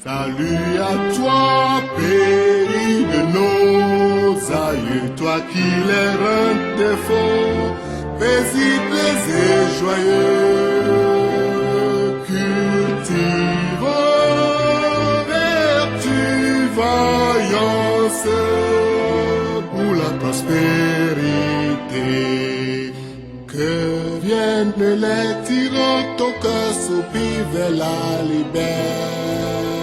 Salut à toi, pays de nos aïeux, toi qui les rends défaut, paisibles et joyeux, cultivons vertu, vaillance pour la prospérité. Que viennent les tyrans, ton cœur soupire vers la liberté.